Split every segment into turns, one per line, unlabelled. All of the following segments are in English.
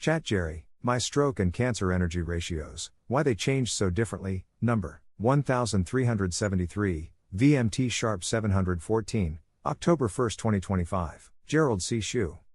ChatGerry, my stroke and cancer energy ratios, why they changed so differently, number 1373, VMT sharp 714, October 1, 2025, Gerald C.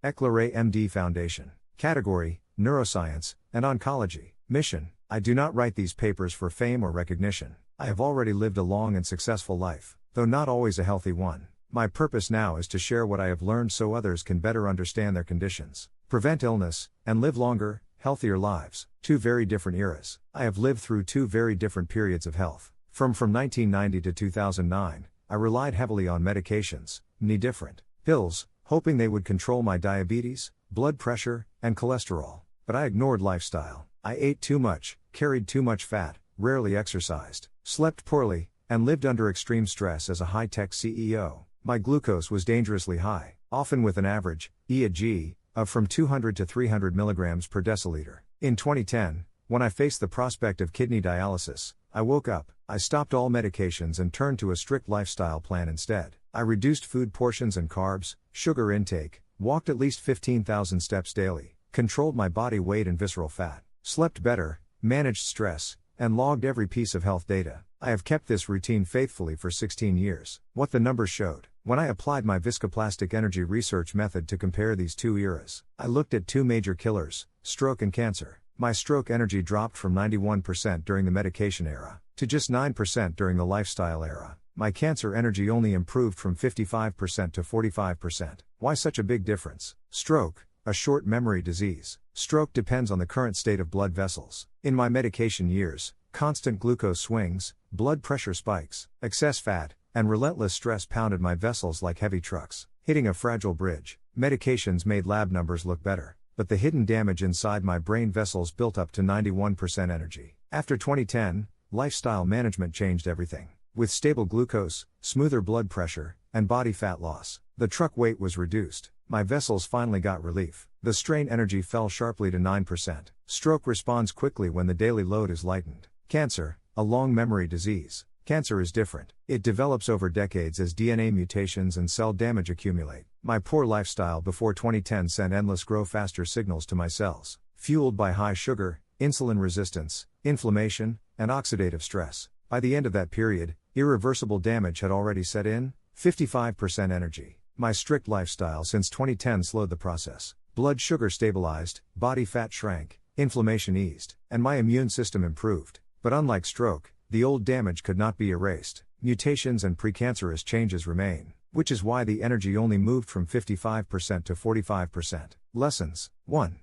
EclaireMD Foundation. Category, Neuroscience, and Oncology. Mission, I do not write these papers for fame or recognition. I have already lived a long and successful life, though not always a healthy one. My purpose now is to share what I have learned so others can better understand their conditions, prevent illness, and live longer, healthier lives. Two very different eras. I have lived through two very different periods of health. From 1990 to 2009, I relied heavily on medications, many different pills, hoping they would control my diabetes, blood pressure, and cholesterol. But I ignored lifestyle. I ate too much, carried too much fat, rarely exercised, slept poorly, and lived under extreme stress as a high-tech CEO. My glucose was dangerously high, often with an average, EAG, of from 200 to 300 milligrams per deciliter. In 2010, when I faced the prospect of kidney dialysis, I woke up, I stopped all medications and turned to a strict lifestyle plan instead. I reduced food portions and carbs, sugar intake, walked at least 15,000 steps daily, controlled my body weight and visceral fat, slept better, managed stress, and logged every piece of health data. I have kept this routine faithfully for 16 years. What the numbers showed. When I applied my viscoplastic energy research method to compare these two eras, I looked at two major killers, stroke and cancer. My stroke energy dropped from 91% during the medication era to just 9% during the lifestyle era. My cancer energy only improved from 55% to 45%. Why such a big difference? Stroke, a short memory disease. Stroke depends on the current state of blood vessels. In my medication years, constant glucose swings, blood pressure spikes, excess fat, and relentless stress pounded my vessels like heavy trucks, hitting a fragile bridge. Medications made lab numbers look better, but the hidden damage inside my brain vessels built up to 91% energy. After 2010, lifestyle management changed everything. With stable glucose, smoother blood pressure, and body fat loss, the truck weight was reduced. My vessels finally got relief. The strain energy fell sharply to 9%. Stroke responds quickly when the daily load is lightened. Cancer, a long memory disease. Cancer is different. It develops over decades as DNA mutations and cell damage accumulate. My poor lifestyle before 2010 sent endless grow faster signals to my cells, fueled by high sugar, insulin resistance, inflammation, and oxidative stress. By the end of that period, irreversible damage had already set in, 55% energy. My strict lifestyle since 2010 slowed the process. Blood sugar stabilized, body fat shrank, inflammation eased, and my immune system improved. But unlike stroke, the old damage could not be erased. Mutations and precancerous changes remain, which is why the energy only moved from 55% to 45%. Lessons. 1.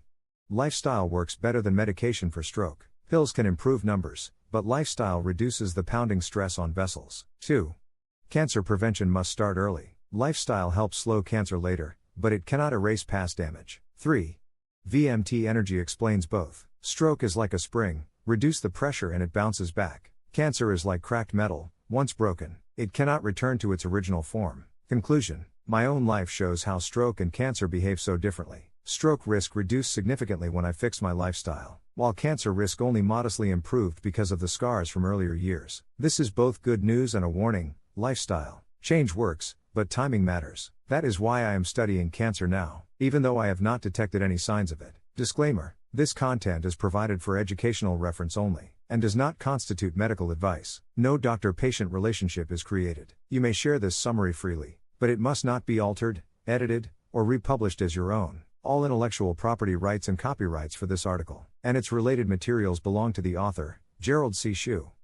Lifestyle works better than medication for stroke. Pills can improve numbers, but lifestyle reduces the pounding stress on vessels. 2. Cancer prevention must start early. Lifestyle helps slow cancer later, but it cannot erase past damage. 3. VMT energy explains both. Stroke is like a spring, reduce the pressure and it bounces back. Cancer is like cracked metal, once broken, it cannot return to its original form. Conclusion. My own life shows how stroke and cancer behave so differently. Stroke risk reduced significantly when I fixed my lifestyle, while cancer risk only modestly improved because of the scars from earlier years. This is both good news and a warning. Lifestyle change works, but timing matters. That is why I am studying cancer now, even though I have not detected any signs of it. Disclaimer: this content is provided for educational reference only, and does not constitute medical advice. No doctor-patient relationship is created. You may share this summary freely, but it must not be altered, edited, or republished as your own. All intellectual property rights and copyrights for this article, and its related materials belong to the author, Gerald C.